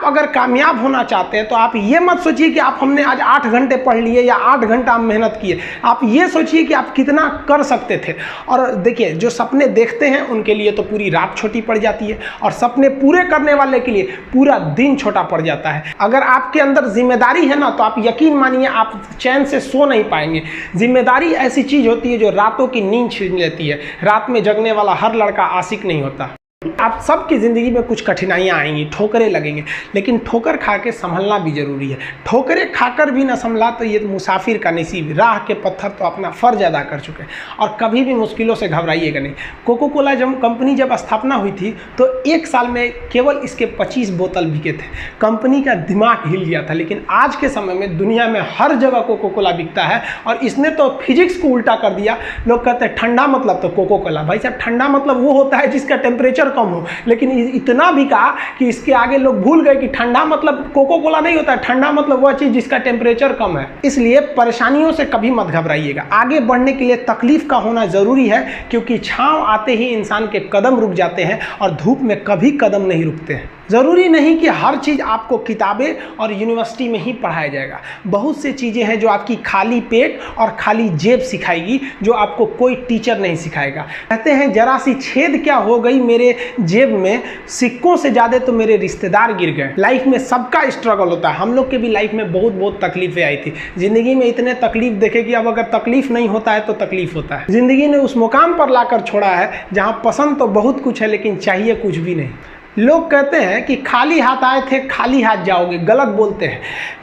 अगर कामयाब होना चाहते हैं तो आप ये मत सोचिए कि आप हमने आज 8 घंटे पढ़ लिए या 8 घंटा मेहनत किए। आप ये सोचिए कि आप कितना कर सकते थे। और देखिए, जो सपने देखते हैं उनके लिए तो पूरी रात छोटी पड़ जाती है, और सपने पूरे करने वाले के लिए पूरा दिन छोटा पड़ जाता है। अगर आपके अंदर जिम्मेदारी है ना, तो आप यकीन मानिए आप चैन से सो नहीं पाएंगे। जिम्मेदारी ऐसी चीज़ होती है जो रातों की नींद छीन लेती है। रात में जगने वाला हर लड़का आशिक नहीं होता। आप सबकी ज़िंदगी में कुछ कठिनाइयाँ आएंगी, ठोकरें लगेंगे, लेकिन ठोकर खा के संभलना भी ज़रूरी है। ठोकरें खाकर भी ना संभला तो ये मुसाफिर का नसीब। राह के पत्थर तो अपना फ़र्ज अदा कर चुके हैं, और कभी भी मुश्किलों से घबराइएगा नहीं। कोको कोला कंपनी जब स्थापना हुई थी तो 1 साल में केवल इसके 25 बोतल बिके थे। कंपनी का दिमाग हिल गया था। लेकिन आज के समय में दुनिया में हर जगह कोको कोला बिकता है, और इसने तो फिजिक्स को उल्टा कर दिया। लोग कहते हैं ठंडा मतलब तो कोको कोला। भाई साहब, ठंडा मतलब वो होता है जिसका टेम्परेचर कम हो, लेकिन इतना भी कहा कि इसके आगे लोग भूल गए कि ठंडा मतलब कोको कोला नहीं होता है। ठंडा मतलब वह चीज जिसका टेम्परेचर कम है। इसलिए परेशानियों से कभी मत घबराइएगा। आगे बढ़ने के लिए तकलीफ का होना जरूरी है, क्योंकि छांव आते ही इंसान के कदम रुक जाते हैं, और धूप में कभी कदम नहीं रुकते हैं। ज़रूरी नहीं कि हर चीज़ आपको किताबें और यूनिवर्सिटी में ही पढ़ाया जाएगा। बहुत से चीज़ें हैं जो आपकी खाली पेट और खाली जेब सिखाएगी, जो आपको कोई टीचर नहीं सिखाएगा। कहते हैं जरा सी छेद क्या हो गई मेरे जेब में, सिक्कों से ज़्यादा तो मेरे रिश्तेदार गिर गए। लाइफ में सबका स्ट्रगल होता है। हम लोग के भी लाइफ में बहुत तकलीफें आई थी। ज़िंदगी में इतने तकलीफ देखे कि अब अगर तकलीफ नहीं होता है तो तकलीफ होता है। ज़िंदगी ने उस मुकाम पर लाकर छोड़ा है जहाँ पसंद तो बहुत कुछ है, लेकिन चाहिए कुछ भी नहीं। लोग कहते हैं कि खाली हाथ आए थे खाली हाथ जाओगे। गलत बोलते हैं।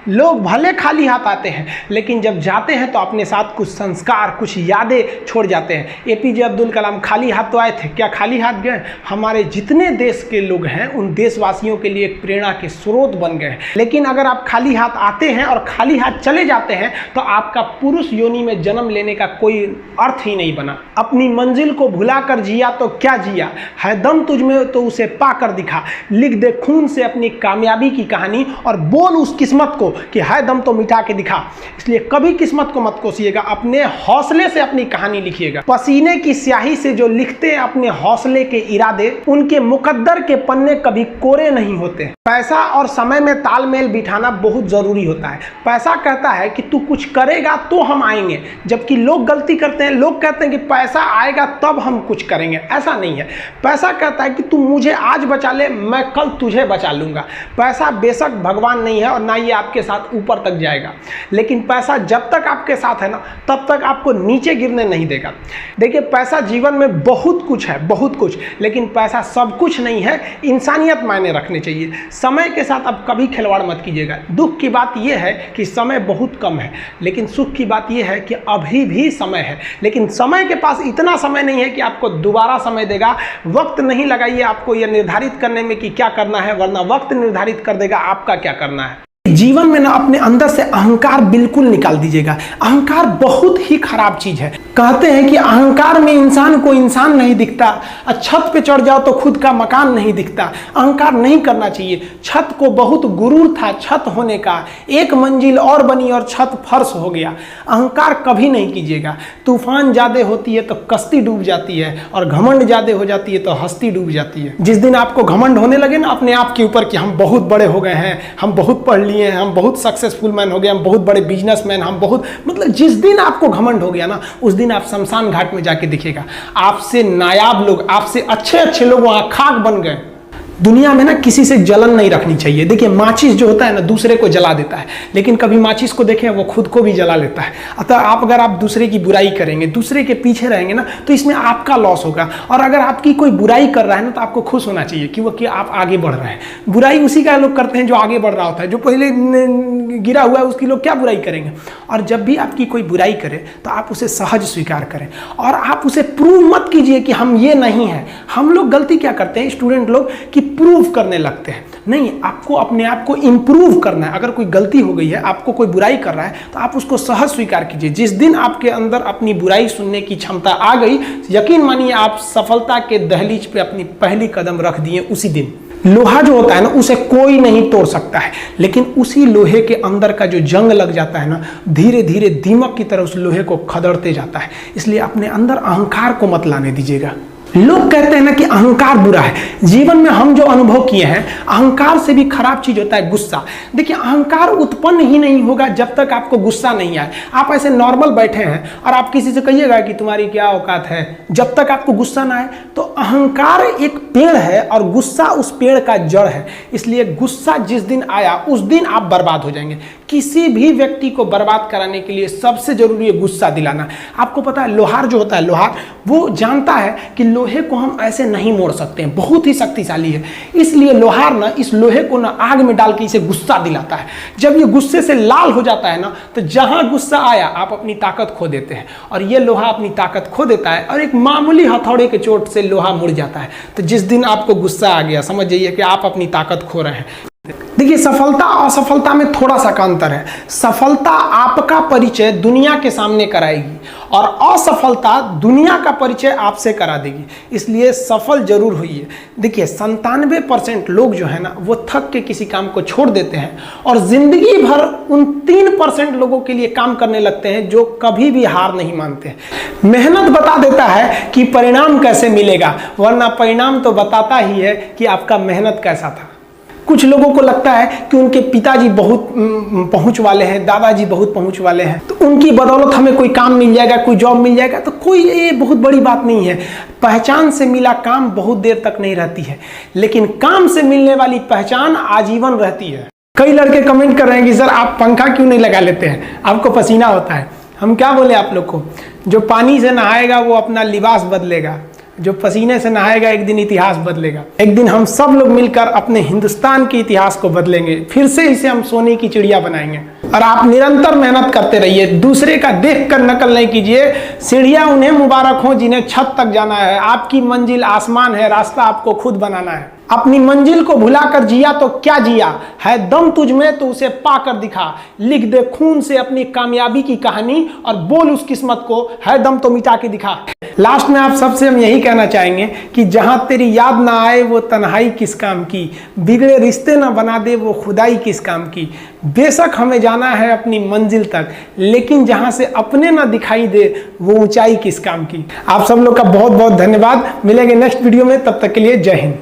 लोग भले खाली हाथ आते हैं, लेकिन जब जाते हैं तो अपने साथ कुछ संस्कार, कुछ यादें छोड़ जाते हैं। एपीजे अब्दुल कलाम खाली हाथ तो आए थे, क्या खाली हाथ गए? हमारे जितने देश के लोग हैं उन देशवासियों के लिए एक प्रेरणा के स्रोत बन गए हैं। लेकिन अगर आप खाली हाथ आते हैं और खाली हाथ चले जाते हैं तो आपका पुरुष योनि में जन्म लेने का कोई अर्थ ही नहीं बना। अपनी मंजिल को भुला कर जिया तो क्या जिया, है दम तुझ में तो उसे पाकर दिखा। लिख दे खून से अपनी कामयाबी की कहानी, और बोल उस किस्मत को कि है दम तो मिटा के दिखा। इसलिए कभी किस्मत को मत कोसिएगा, अपने हौसले से अपनी कहानी लिखिएगा। पसीने की स्याही से जो लिखते हैं अपने हौसले के इरादे, उनके मुकद्दर के पन्ने कभी कोरे नहीं होते। पैसा और समय में तालमेल बिठाना बहुत जरूरी होता है। पैसा कहता है कि तू कुछ करेगा तो हम आएंगे, जबकि लोग गलती करते हैं। लोग कहते हैं कि पैसा आएगा तब हम कुछ करेंगे। ऐसा नहीं है। पैसा कहता है कि तू मुझे आज बचा ले, मैं कल तुझे बचा लूंगा। पैसा बेशक भगवान नहीं है और ना ये आपके साथ ऊपर तक जाएगा, लेकिन पैसा जब तक आपके साथ है ना, तब तक आपको नीचे गिरने नहीं देगा। देखिए, पैसा जीवन में बहुत कुछ है, बहुत कुछ, लेकिन पैसा सब कुछ नहीं है। इंसानियत मायने रखने चाहिए। समय के साथ आप कभी खिलवाड़ मत कीजिएगा। दुख की बात यह है कि समय बहुत कम है, लेकिन सुख की बात यह है कि अभी भी समय है। लेकिन समय के पास इतना समय नहीं है कि आपको दोबारा समय देगा। वक्त नहीं लगाइए आपको यह निर्धारित करने में कि क्या करना है, वरना वक्त निर्धारित कर देगा आपका क्या करना है। जीवन में ना अपने अंदर से अहंकार बिल्कुल निकाल दीजिएगा। अहंकार बहुत ही खराब चीज है। कहते हैं कि अहंकार में इंसान को इंसान नहीं दिखता, छत पे चढ़ जाओ तो खुद का मकान नहीं दिखता। अहंकार नहीं करना चाहिए। छत को बहुत गुरूर था छत होने का, एक मंजिल और बनी और छत फर्श हो गया। अहंकार कभी नहीं कीजिएगा। तूफान ज्यादा होती है तो कश्ती डूब जाती है, और घमंड ज्यादा हो जाती है तो हस्ती डूब जाती है। जिस दिन आपको घमंड होने लगे ना अपने आप के ऊपर कि हम बहुत बड़े हो गए हैं, हम बहुत पढ़ लिए, हम बहुत सक्सेसफुल मैन हो गए, हम बहुत बड़े बिजनेसमैन, हम बहुत, मतलब जिस दिन आपको घमंड हो गया ना, उस दिन आप शमशान घाट में जाके दिखेगा आपसे नायाब लोग, आपसे अच्छे लोग वहां खाक बन गए। दुनिया में ना किसी से जलन नहीं रखनी चाहिए। देखिए, माचिस जो होता है ना दूसरे को जला देता है, लेकिन कभी माचिस को देखें वो खुद को भी जला लेता है। अतः अगर आप दूसरे की बुराई करेंगे, दूसरे के पीछे रहेंगे ना, तो इसमें आपका लॉस होगा। और अगर आपकी कोई बुराई कर रहा है ना, तो आपको खुश होना चाहिए कि आप आगे बढ़ रहे हैं। बुराई उसी का लोग करते हैं जो आगे बढ़ रहा होता है। जो पहले गिरा हुआ है उसकी लोग क्या बुराई करेंगे। और जब भी आपकी कोई बुराई करे तो आप उसे सहज स्वीकार करें, और आप उसे प्रूव मत कीजिए कि हम ये नहीं हैं। हम लोग गलती क्या करते हैं स्टूडेंट लोग, कि प्रूव करने लगते हैं। नहीं, आपको अपने आप को इंप्रूव करना है। अगर कोई गलती हो गई है, आपको कोई बुराई कर रहा है, तो आप उसको सहज स्वीकार कीजिए। जिस दिन आपके अंदर अपनी बुराई सुनने की क्षमता आ गई, यकीन मानिए आप सफलता के दहलीज पे अपनी पहली कदम रख दिए उसी दिन। लोहा जो होता है ना, उसे कोई नहीं तोड़ सकता है, लेकिन उसी लोहे के अंदर का जो जंग लग जाता है ना, धीरे धीरे दीमक की तरह उस लोहे को खदड़ते जाता है। इसलिए अपने अंदर अहंकार को मत लाने दीजिएगा। लोग कहते हैं ना कि अहंकार बुरा है। जीवन में हम जो अनुभव किए हैं, अहंकार से भी खराब चीज होता है गुस्सा। देखिए, अहंकार उत्पन्न ही नहीं होगा जब तक आपको गुस्सा नहीं आए। आप ऐसे नॉर्मल बैठे हैं और आप किसी से कहिएगा कि तुम्हारी क्या औकात है, जब तक आपको गुस्सा ना आए। तो अहंकार एक पेड़ है और गुस्सा उस पेड़ का जड़ है। इसलिए गुस्सा जिस दिन आया उस दिन आप बर्बाद हो जाएंगे। किसी भी व्यक्ति को बर्बाद कराने के लिए सबसे जरूरी है गुस्सा दिलाना। आपको पता है, लोहार जो होता है, लोहार वो जानता है कि लोहे को हम ऐसे नहीं मोड़ सकते हैं, बहुत ही शक्तिशाली है। इसलिए लोहार ना इस लोहे को ना आग में डाल के इसे गुस्सा दिलाता है। जब ये गुस्से से लाल हो जाता है ना, तो जहां गुस्सा आया आप अपनी ताकत खो देते हैं। और ये लोहा अपनी ताकत खो देता है और एक मामूली हथौड़े के चोट से लोहा मुड़ जाता है। तो जिस दिन आपको गुस्सा आ गया, समझ जाइए कि आप अपनी ताकत खो रहे हैं। देखिए, सफलता और असफलता में थोड़ा सा का अंतर है। सफलता आपका परिचय दुनिया के सामने कराएगी और असफलता दुनिया का परिचय आपसे करा देगी। इसलिए सफल जरूर होइए। देखिए, 97% लोग जो है ना, वो थक के किसी काम को छोड़ देते हैं और जिंदगी भर उन 3% लोगों के लिए काम करने लगते हैं जो कभी भी हार नहीं मानते। मेहनत बता देता है कि परिणाम कैसे मिलेगा, वरना परिणाम तो बताता ही है कि आपका मेहनत कैसा था। कुछ लोगों को लगता है कि उनके पिताजी बहुत पहुंच वाले हैं, दादाजी बहुत पहुंच वाले हैं, तो उनकी बदौलत हमें कोई काम मिल जाएगा, कोई जॉब मिल जाएगा। तो कोई ये बहुत बड़ी बात नहीं है। पहचान से मिला काम बहुत देर तक नहीं रहती है, लेकिन काम से मिलने वाली पहचान आजीवन रहती है। कई लड़के कमेंट कर रहे हैं कि सर आप पंखा क्यों नहीं लगा लेते हैं, आपको पसीना होता है। हम क्या बोले आप लोग को, जो पानी से नहाएगा वो अपना लिबास बदलेगा, जो पसीने से नहाएगा एक दिन इतिहास बदलेगा। एक दिन हम सब लोग मिलकर अपने हिंदुस्तान के इतिहास को बदलेंगे, फिर से इसे हम सोने की चिड़िया बनाएंगे। और आप निरंतर मेहनत करते रहिए, दूसरे का देखकर नकल नहीं कीजिए। सीढ़ियां उन्हें मुबारक हो जिन्हें छत तक जाना है। आपकी मंजिल आसमान है, रास्ता आपको खुद बनाना है। अपनी मंजिल को भुलाकर जिया तो क्या जिया, है दम तुझ में तो उसे पाकर दिखा। लिख दे खून से अपनी कामयाबी की कहानी और बोल उस किस्मत को, है दम तो मिटा के दिखा। लास्ट में आप सबसे हम यही कहना चाहेंगे कि जहां तेरी याद ना आए वो तन्हाई किस काम की, बिगड़े रिश्ते ना बना दे वो खुदाई किस काम की। बेशक हमें जाना है अपनी मंजिल तक, लेकिन जहां से अपने ना दिखाई दे वो ऊंचाई किस काम की। आप सब लोग का बहुत बहुत धन्यवाद। मिलेंगे नेक्स्ट वीडियो में, तब तक के लिए जय हिंद।